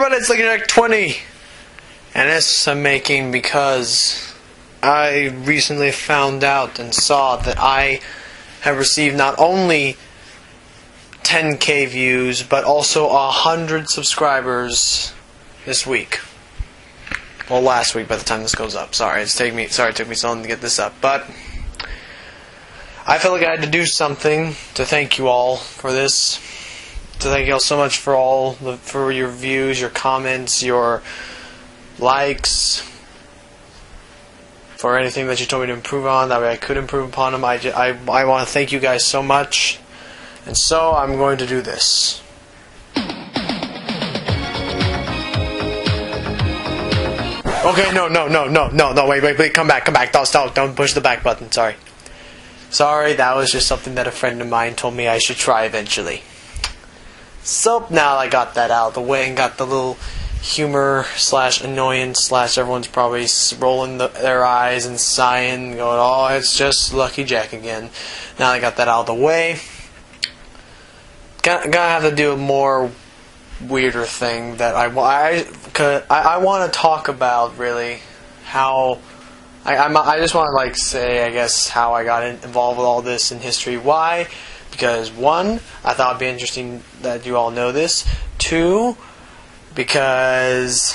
everybody, it's Lucky 20, and this I'm making because I recently found out and saw that I have received not only 10K views, but also 100 subscribers this week. Well, last week by the time this goes up. Sorry, it took me so long to get this up, but I felt like I had to do something to thank you all for this. To thank you all so much for your views, your comments, your likes, for anything that you told me to improve on. That way I could improve upon them. I want to thank you guys so much, and so I'm going to do this. Okay, no, wait, come back, don't push the back button, sorry, that was just something that a friend of mine told me I should try eventually. So, now I got that out of the way and got the little humor / annoyance / everyone's probably rolling their eyes and sighing, going, oh, it's just Lucky Jack again. Now I got that out of the way. Gonna have to do a more weirder thing that I want to talk about, really, how I just want to say, I guess, how I got involved with all this in history. Why? Because 1, I thought it'd be interesting that you all know this. 2, because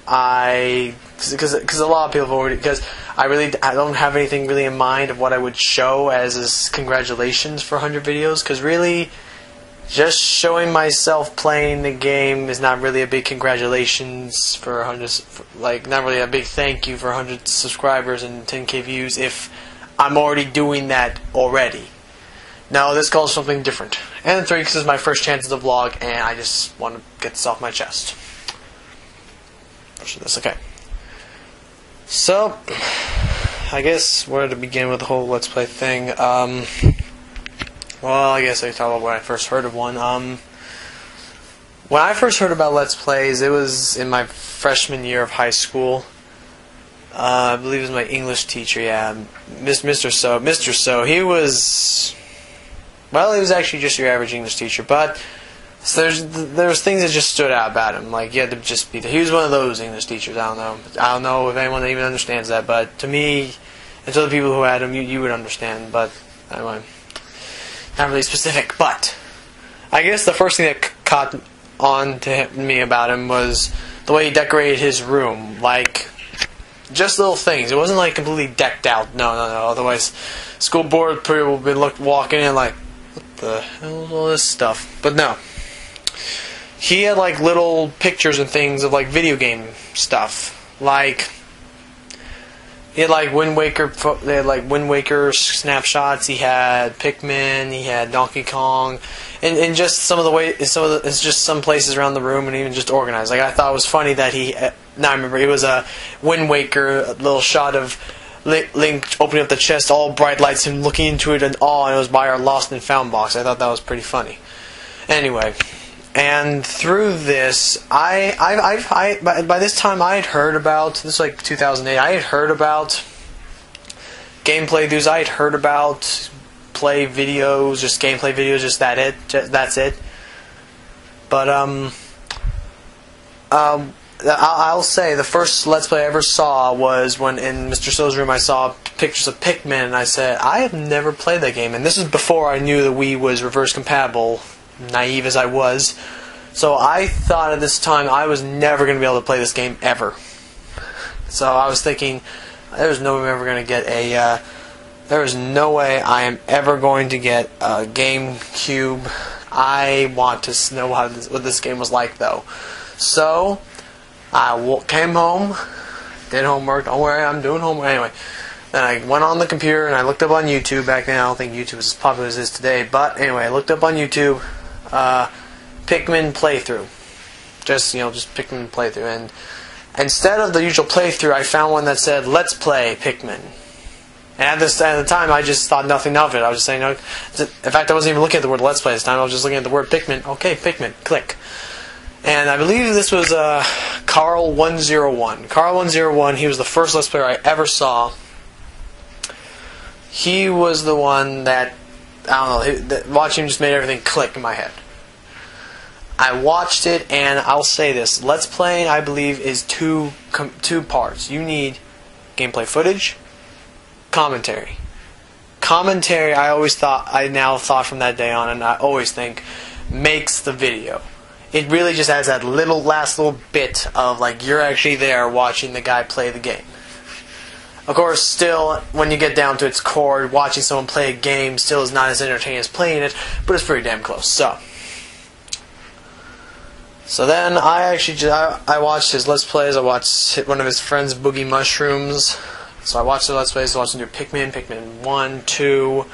a lot of people have already, because I don't have anything really in mind of what I would show as congratulations for 100 videos. Because really, just showing myself playing the game is not really a big congratulations for 100, not really a big thank you for 100 subscribers and 10K views if I'm already doing that already. No, this calls something different. And 3, because this is my first chance to vlog, and I just want to get this off my chest. Okay. So, I guess where to begin with the whole Let's Play thing. Well, I guess I can talk about when I first heard of one. When I first heard about Let's Plays, it was in my freshman year of high school. I believe it was my English teacher, yeah, Mr. So, he was... Well, he was actually just your average English teacher, but there was things that just stood out about him. Like, you had to just be... He was one of those English teachers, I don't know if anyone even understands that, but to me, and to the people who had him, you would understand, but anyway, not really specific. But I guess the first thing that caught on to me about him was the way he decorated his room. Like, just little things. It wasn't like completely decked out. No. Otherwise, school board people would be walking in like, what the hell is all this stuff? But no. He had like little pictures and things of like video game stuff. Like, he had like Wind Waker snapshots. He had Pikmin. He had Donkey Kong, and just it's just some places around the room, and even just organized. Like, I thought it was funny that now I remember, it was a Wind Waker, a little shot of Link opening up the chest, all bright lights, him looking into it in awe, and it was by our Lost and Found box. I thought that was pretty funny. Anyway, and through this, by this time I had heard about, this was like 2008, I had heard about gameplay videos, I had heard about gameplay videos, that's it. But, I'll say the first Let's Play I ever saw was when in Mr. So's room I saw pictures of Pikmin, and I said, I have never played that game. And this is before I knew the Wii was reverse compatible, naive as I was. So I thought at this time I was never going to be able to play this game ever. So I was thinking, there's no way I'm ever going to get there is no way I am ever going to get a GameCube. I want to know what this game was like, though. So I came home, did homework. Don't worry, I'm doing homework anyway. Then I went on the computer and I looked up on YouTube. Back then, I don't think YouTube was as popular as it is today. But anyway, I looked up on YouTube, Pikmin playthrough. Just Pikmin playthrough. And instead of the usual playthrough, I found one that said, Let's Play Pikmin. And at the time, I just thought nothing of it. I was just saying, in fact, I wasn't even looking at the word Let's Play this time. I was just looking at the word Pikmin. Okay, Pikmin, click. And I believe this was Carl101. Carl101, he was the first Let's Player I ever saw. He was the one that, I don't know, watching him just made everything click in my head. I watched it, and I'll say this: Let's Playing, I believe, is two parts. You need gameplay footage, commentary. Commentary, I now thought from that day on, and I always think, makes the video. It really just adds that last little bit of, like, you're actually there watching the guy play the game. Of course, still, when you get down to its core, watching someone play a game still is not as entertaining as playing it, but it's pretty damn close. So then I watched his Let's Plays. I watched one of his friends, Boogie Mushrooms. So I watched the Let's Plays. I watched him do Pikmin 1, 2.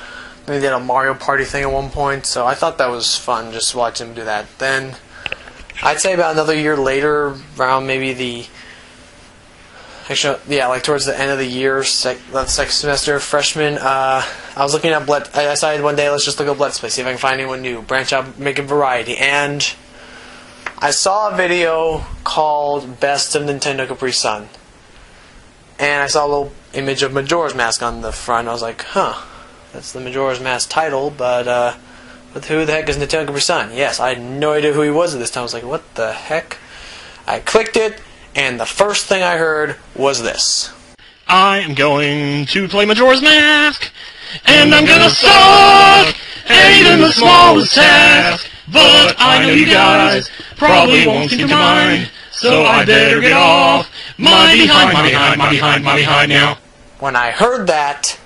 Then he did a Mario Party thing at one point. So I thought that was fun, just watching him do that. Then I'd say about another year later, around maybe like towards the end of the year, the second semester, freshman, I was looking up, I decided one day, let's just look up Let's Play, see if I can find anyone new, branch out, make a variety, and I saw a video called Best of Nintendo Capri Sun, and I saw a little image of Majora's Mask on the front. I was like, huh, that's the Majora's Mask title, but who the heck is Nintendo Capri Sun? Yes, I had no idea who he was at this time. I was like, what the heck? I clicked it, and the first thing I heard was this. I am going to play Majora's Mask, and I'm gonna suck at even the smallest task. But I know you guys probably won't seem to mind, so I better get off my behind now. When I heard that,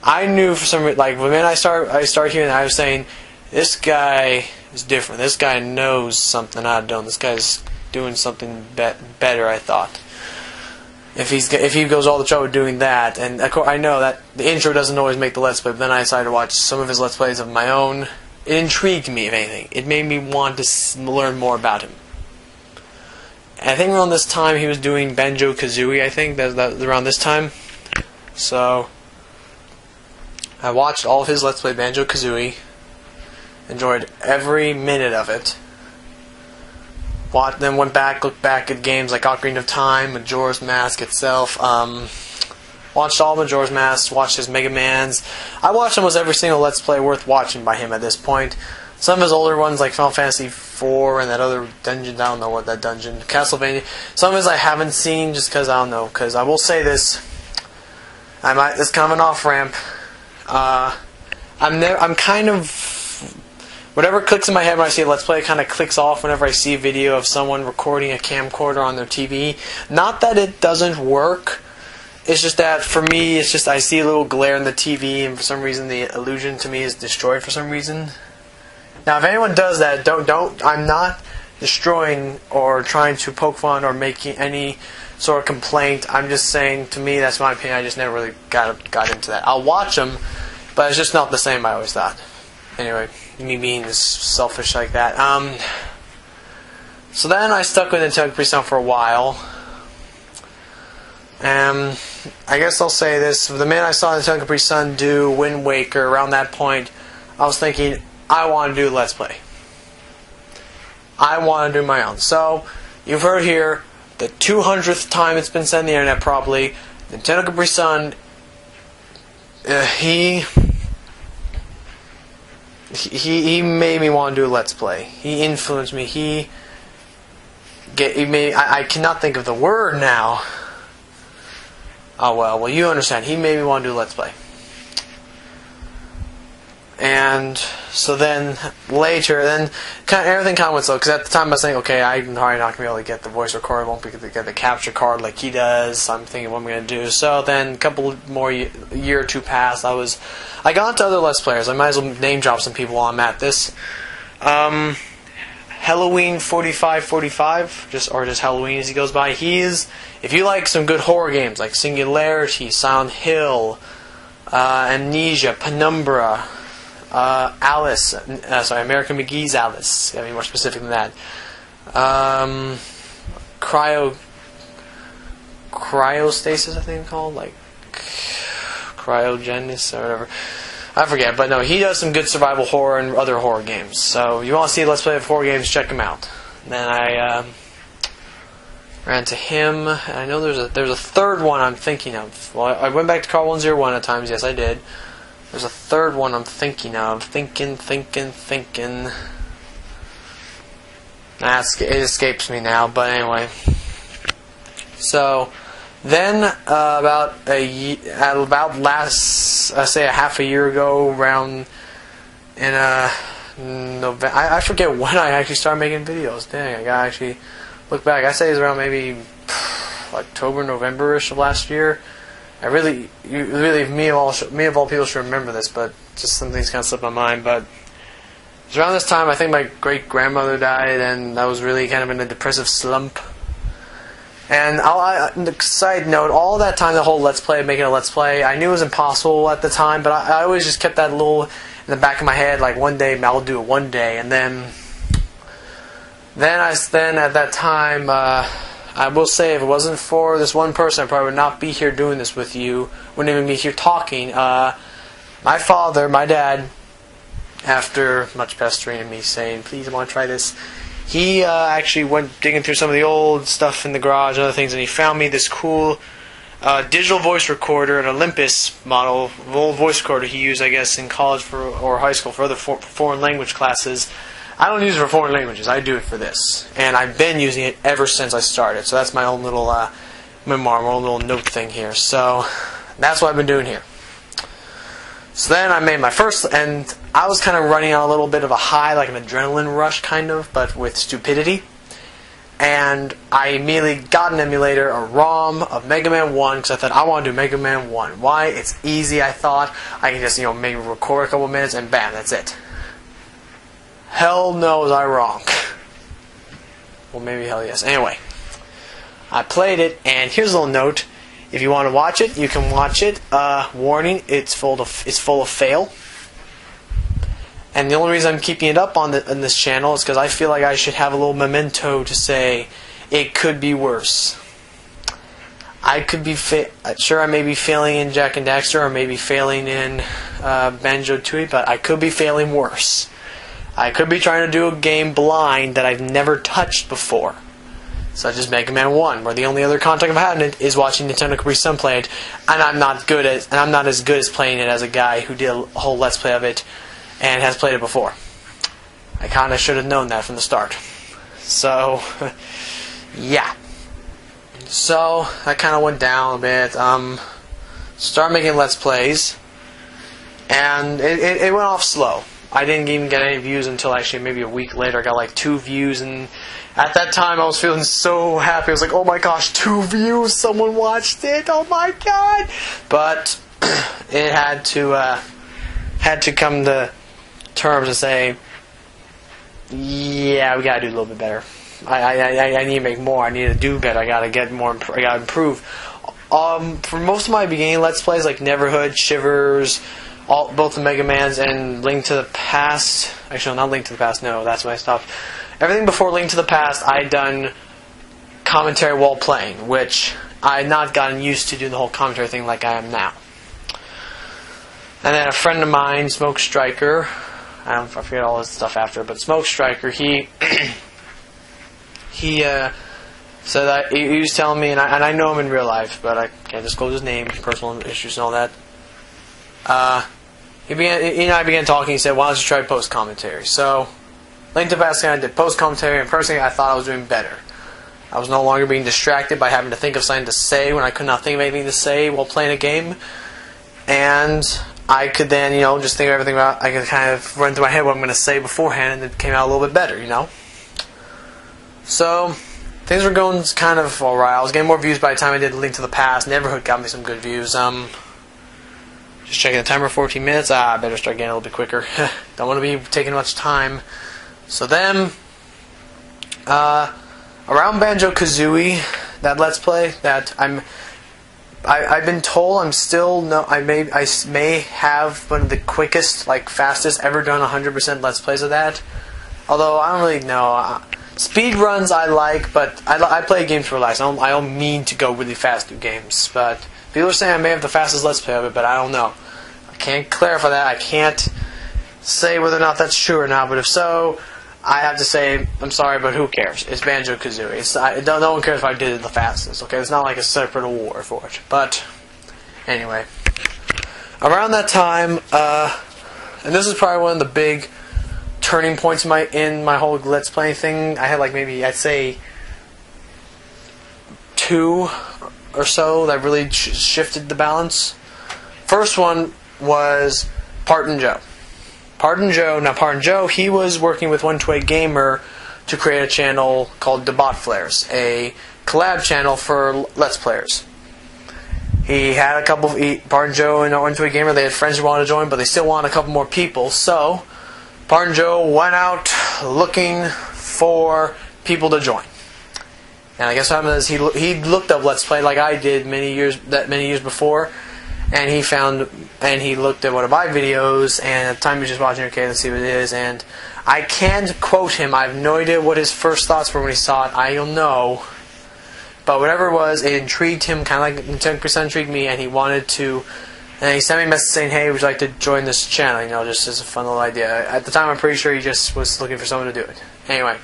I knew for some reason, like, when I started hearing that, I was saying, this guy is different. This guy knows something I don't. This guy's doing something better, I thought. If he goes all the trouble doing that, and of course I know that the intro doesn't always make the Let's Play, but then I decided to watch some of his Let's Plays of my own. It intrigued me, if anything. It made me want to learn more about him. And I think around this time he was doing Banjo-Kazooie, I think, that around this time. So I watched all of his Let's Play Banjo-Kazooie, enjoyed every minute of it. Then looked back at games like Ocarina of Time, Majora's Mask itself. Watched all Majora's Mask, watched his Mega Mans. I watched almost every single Let's Play worth watching by him at this point. Some of his older ones, like Final Fantasy IV and that other dungeon, I don't know what that dungeon, Castlevania. Some of his I haven't seen just because I don't know. Because I will say this, it's kind of an off-ramp. I'm kind of... Whatever clicks in my head when I see a Let's Play, it kind of clicks off whenever I see a video of someone recording a camcorder on their TV. Not that it doesn't work. It's just that, for me, it's just I see a little glare in the TV, and for some reason the illusion to me is destroyed for some reason. Now, if anyone does that, I'm not destroying or trying to poke fun or making any sort of complaint. I'm just saying, to me, that's my opinion. I just never really got into that. I'll watch them, but it's just not the same, I always thought. Anyway, me being selfish like that. So then I stuck with Nintendo Capri Sun for a while. I guess I'll say this. The minute I saw Nintendo Capri Sun do Wind Waker, around that point, I was thinking, I want to do Let's Play. I want to do my own. So, you've heard here, the 200th time it's been said on the internet probably, Nintendo Capri Sun, he made me want to do a Let's Play. He influenced me. I cannot think of the word now. Oh well, you understand. He made me want to do Let's Play. And so then later, everything kind of went slow, because at the time I was thinking, okay, I'm probably not going to be able to get the voice recorder, won't be able to get the capture card like he does. So I'm thinking, what am I going to do? So then a couple more year or two passed. I got into other Let's Players. I might as well name drop some people while I'm at this. Halloween 4545, just Halloween as he goes by. If you like some good horror games like Singularity, Silent Hill, Amnesia, Penumbra, Alice, American McGee's Alice, gotta be more specific than that. Cryostasis, I think it's called, like Cryogenis or whatever. I forget, but no, he does some good survival horror and other horror games. So if you want to see a Let's Play of horror games, check him out. Then I ran to him, and I know there's a third one I'm thinking of. Well, I went back to Carl101 at times, yes I did. There's a third one I'm thinking of. Thinking. It escapes me now, but anyway. So then, about a half a year ago, around in November, I forget when I actually started making videos. Dang, I gotta actually look back. I say it's around maybe October, November-ish of last year. Me of all people should remember this, but just something's kind of slipped my mind. But it was around this time, I think my great grandmother died, and I was really kind of in a depressive slump. And side note, all that time, the whole making a Let's Play, I knew it was impossible at the time, but I always just kept that little in the back of my head, like one day I'll do it one day, and then at that time, I will say, if it wasn't for this one person, I probably would not be here doing this with you. Wouldn't even be here talking. My father, my dad, after much pestering and me saying, please, I want to try this, he actually went digging through some of the old stuff in the garage and other things, and he found me this cool digital voice recorder, an Olympus model, old voice recorder he used, I guess, in college or high school for other foreign language classes. I don't use it for foreign languages. I do it for this. And I've been using it ever since I started. So that's my own little memoir, my own little note thing here. So that's what I've been doing here. So then I made my first, and I was kind of running on a little bit of a high, like an adrenaline rush kind of, but with stupidity. And I immediately got an emulator, a ROM of Mega Man 1, because I thought, I want to do Mega Man 1. Why? It's easy, I thought. I can just, maybe record a couple minutes, and bam, that's it. Hell no, was I wrong. Well, maybe hell yes. Anyway, I played it, and here's a little note. If you want to watch it, you can watch it. Warning: it's full of fail. And the only reason I'm keeping it up on this channel is because I feel like I should have a little memento to say it could be worse. I could be sure I may be failing in Jak and Daxter, or maybe failing in Banjo-Tooie, but I could be failing worse. I could be trying to do a game blind that I've never touched before, such as Mega Man 1, where the only other contact I've had in it is watching Nintendo Capri Sun play it, and I'm not as good as playing it as a guy who did a whole Let's Play of it and has played it before. I kind of should have known that from the start. So, yeah. So, I kind of went down a bit. Started making Let's Plays, and it went off slow. I didn't even get any views until actually maybe a week later. I got like 2 views, and at that time I was feeling so happy. I was like, oh my gosh, 2 views, someone watched it, oh my god! But it had to come to terms and say, yeah, we gotta do a little bit better. I need to make more. I need to do better. I gotta get more. I gotta improve. For most of my beginning Let's Plays, like Neverhood, Shivers, both the Mega Mans and Link to the Past. Actually, not Link to the Past. No, that's when I stopped. Everything before Link to the Past, I'd done commentary while playing, which I had not gotten used to doing the whole commentary thing like I am now. And then a friend of mine, Smoke Striker, I forget all his stuff after, but Smoke Striker, he said that he was telling me, and I know him in real life, but I can't disclose his name, personal issues and all that. He and I began talking. He said, why don't you try post commentary? So, Link to the Past, I did post commentary, and personally, I thought I was doing better. I was no longer being distracted by having to think of something to say when I could not think of anything to say while playing a game. And I could then, just think of everything about. I could kind of run through my head what I'm going to say beforehand, and it came out a little bit better, So, things were going kind of alright. I was getting more views by the time I did Link to the Past. Neverhood got me some good views. Just checking the timer, 14 minutes. I better start getting a little bit quicker. Don't want to be taking much time. So then, around Banjo-Kazooie, that Let's Play that I've been told I may have one of the quickest, fastest ever done 100% Let's Plays of that. Although I don't really know. Speed runs I like, but I play games for relax. I don't mean to go really fast through games, but people are saying I may have the fastest Let's Play of it, but I don't know. I can't clarify that. I can't say whether or not that's true or not, but if so, I have to say, I'm sorry, but who cares? It's Banjo-Kazooie. No one cares if I did it the fastest, okay? It's not like a separate award for it. But, anyway. Around that time, and this is probably one of the big turning points in my whole Let's Play thing. I had like maybe, I'd say, 2 or so that really shifted the balance. First one was Parton Joe. Parton Joe, he was working with 128 Gamer to create a channel called The Bot Flares, a collab channel for Let's Players. He had a couple of, Parton Joe and 128 Gamer, they had friends who wanted to join, but they still wanted a couple more people, so Parton Joe went out looking for people to join. And I guess what happened is he looked up Let's Play like I did many years before, and he looked at one of my videos, and at the time he was just watching, okay, let's see what it is, and I can't quote him. I have no idea what his first thoughts were when he saw it. I don't know. But whatever it was, it intrigued him, kind of like 10% intrigued me, and he wanted to, and he sent me a message saying, hey, would you like to join this channel, you know, just as a fun little idea. At the time, I'm pretty sure he just was looking for someone to do it. Anyway.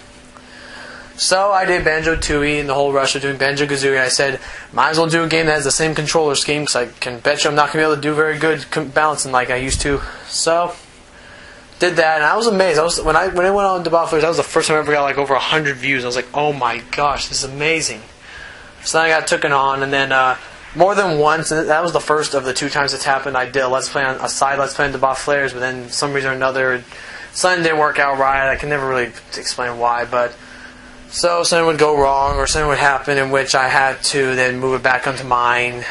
So I did Banjo-Tooie in the whole rush of doing Banjo-Kazooie, and I said, might as well do a game that has the same controller scheme, because I can bet you I'm not going to be able to do very good balancing like I used to. So, did that, and I was amazed. When it went on to Bot Flares, that was the first time I ever got like over 100 views. I was like, oh my gosh, this is amazing. So then I got taken on, and then more than once, and that was the first of the 2 times it's happened, I did a side Let's Play on the Bot Flares, but then for some reason or another, something didn't work out right. I can never really explain why, but so something would go wrong, or something would happen in which I had to then move it back onto mine.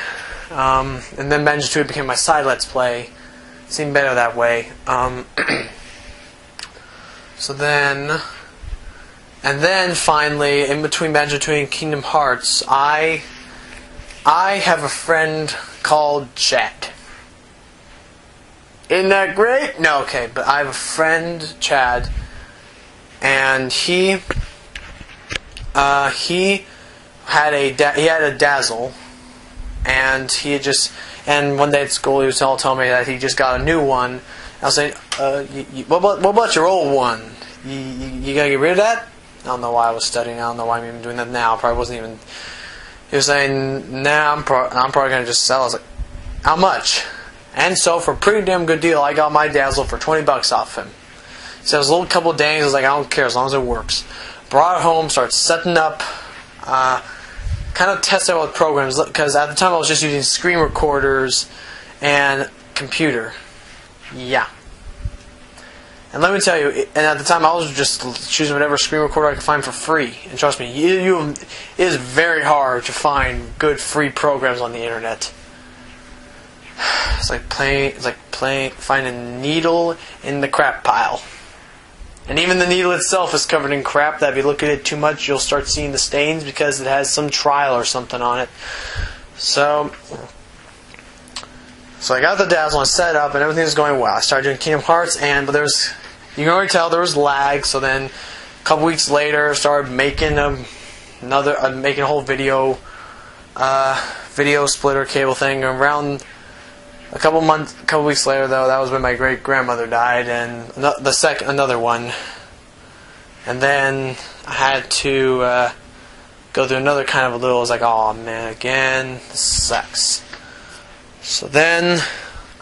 And then Banjo-Tooie became my side Let's Play. It seemed better that way. So then, and then finally, in between Banjo-Tooie and Kingdom Hearts, I have a friend called Chad. Isn't that great? No, okay, but I have a friend, Chad, and he had a Dazzle, and and one day at school he was telling me that he just got a new one. I was saying, what about your old one? You gotta get rid of that? I don't know why I was studying. I don't know why I'm even doing that now. I probably wasn't even. He was saying, nah, I'm probably gonna just sell. I was like, how much? And so for a pretty damn good deal, I got my Dazzle for $20 off him. So it was a little couple of days. I was like, I don't care as long as it works. Brought it home, started setting up, kind of testing out with programs, because at the time I was just using screen recorders and computer. Yeah. And let me tell you, and at the time I was just choosing whatever screen recorder I could find for free. And trust me, it is very hard to find good free programs on the internet. It's like finding a needle in the crap pile. And even the needle itself is covered in crap that if you look at it too much, you'll start seeing the stains because it has some trial or something on it. So I got the Dazzle and set it up, and everything was going well. I started doing Kingdom Hearts, but you can already tell there was lag. So then, a couple weeks later, I started making making a whole video splitter cable thing. Around a couple weeks later, though, that was when my great grandmother died, and another one. And then I had to go through another kind of a little. I was like, oh man, again, this sucks. So then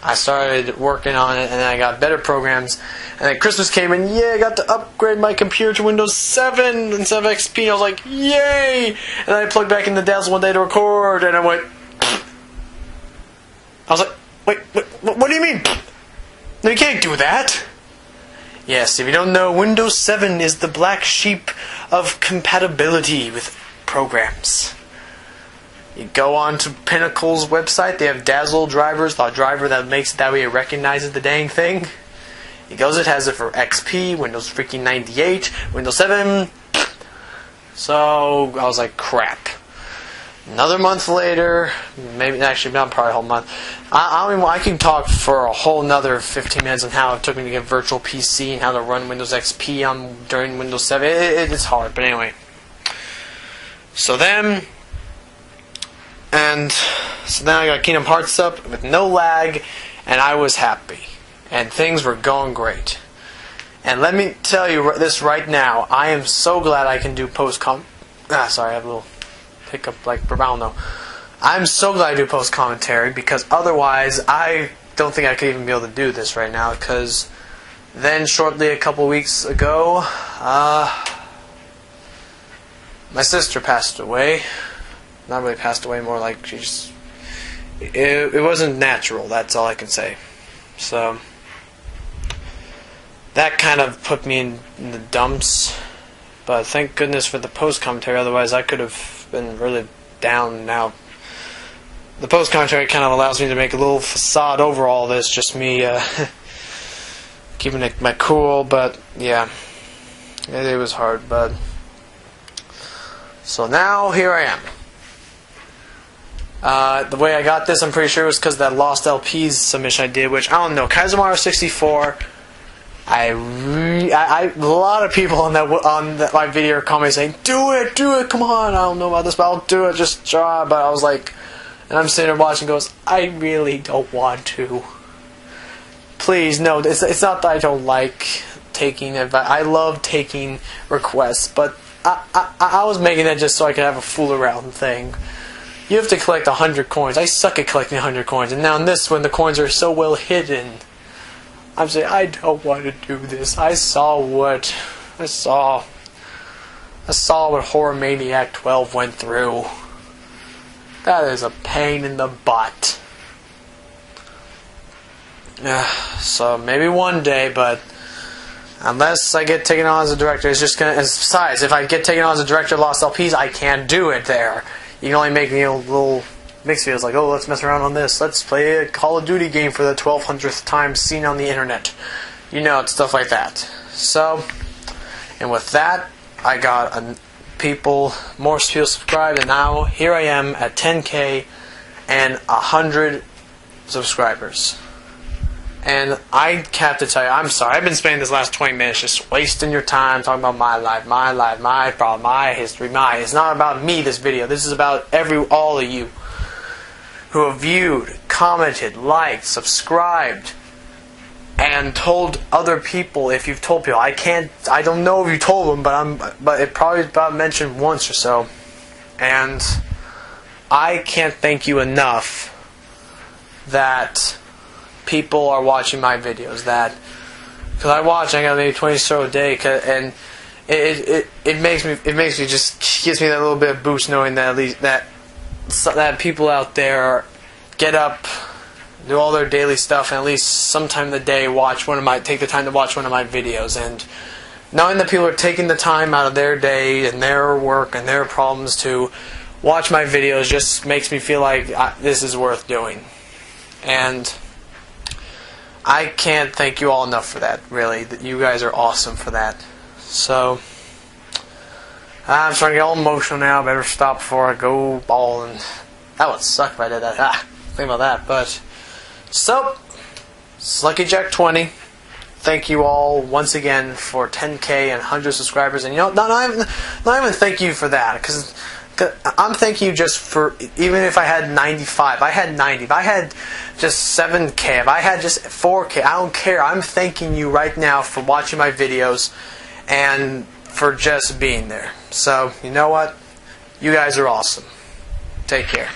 I started working on it, and then I got better programs. And then Christmas came, and yay, I got to upgrade my computer to Windows 7 instead of XP. And I was like, yay! And then I plugged back in the Dazzle one day to record, and I went. I was like, wait, what do you mean? No, you can't do that. Yes, if you don't know, Windows 7 is the black sheep of compatibility with programs. You go on to Pinnacle's website, they have Dazzle drivers, the driver that makes it that way it recognizes the dang thing. It has it for XP, Windows freaking 98, Windows 7. So, I was like, crap. Another month later, maybe, actually not probably a whole month. I can talk for a whole another 15 minutes on how it took me to get virtual PC and how to run Windows XP during Windows 7. It's hard, but anyway. So then I got Kingdom Hearts up with no lag, and I was happy. And things were going great. And let me tell you this right now, I am so glad I can do sorry, I have a little hiccup like Brabano. I'm so glad I do post commentary, because otherwise I don't think I could even be able to do this right now, because Then shortly a couple weeks ago, my sister passed away. Not really passed away, more like she just... It wasn't natural, that's all I can say. So, that kind of put me in the dumps. But thank goodness for the post-commentary, otherwise I could have been really down now. The post-commentary kind of allows me to make a little facade over all this, just me keeping my cool, but yeah, it was hard, but... So now, here I am. The way I got this, I'm pretty sure it was because of that Lost LPs submission I did, which, I don't know, Kaizomaru 64, a lot of people on my video are commenting saying, do it, come on, I don't know about this, but I'll do it, just try, but I was like, and I'm sitting there watching, goes, I really don't want to. Please, no, it's not that I don't like taking advice, I love taking requests, but I was making that just so I could have a fool around thing. You have to collect 100 coins. I suck at collecting 100 coins, and now in this one, the coins are so well hidden. I'm saying, I don't want to do this. I saw what Horror Maniac 12 went through. That is a pain in the butt. So maybe one day, but unless I get taken on as a director, it's just gonna. Besides, if I get taken on as a director of Lost LPs, I can't do it there. You can only make little mix videos like, oh, let's mess around on this. Let's play a Call of Duty game for the 1200th time seen on the internet. You know, it's stuff like that. So, and with that, I got more people subscribed, and now here I am at 10K and 100 subscribers. And I have to tell you, I'm sorry, I've been spending this last 20 minutes just wasting your time talking about my life, my problem, my history, It's not about me, this video. This is about all of you who have viewed, commented, liked, subscribed, and told other people. If you've told people, I don't know if you told them, but it probably about mentioned once or so. And I can't thank you enough that people are watching my videos, because I got maybe 20 or so a day, and it makes me just gives me that little bit of boost knowing that at least that people out there get up, do all their daily stuff, and at least sometime in the day take the time to watch one of my videos. And knowing that people are taking the time out of their day and their work and their problems to watch my videos just makes me feel like this is worth doing. And I can't thank you all enough for that, really. You guys are awesome for that. So, I'm starting to get all emotional now. Better stop before I go bawling. That would suck if I did that. Think about that. But, so, SluckyJack20. Thank you all once again for 10K and 100 subscribers. And you know, not even thank you for that, because I'm thanking you just for, even if I had 95, if I had 90, if I had just 7K, if I had just 4K, I don't care. I'm thanking you right now for watching my videos and for just being there. So, you know what? You guys are awesome. Take care.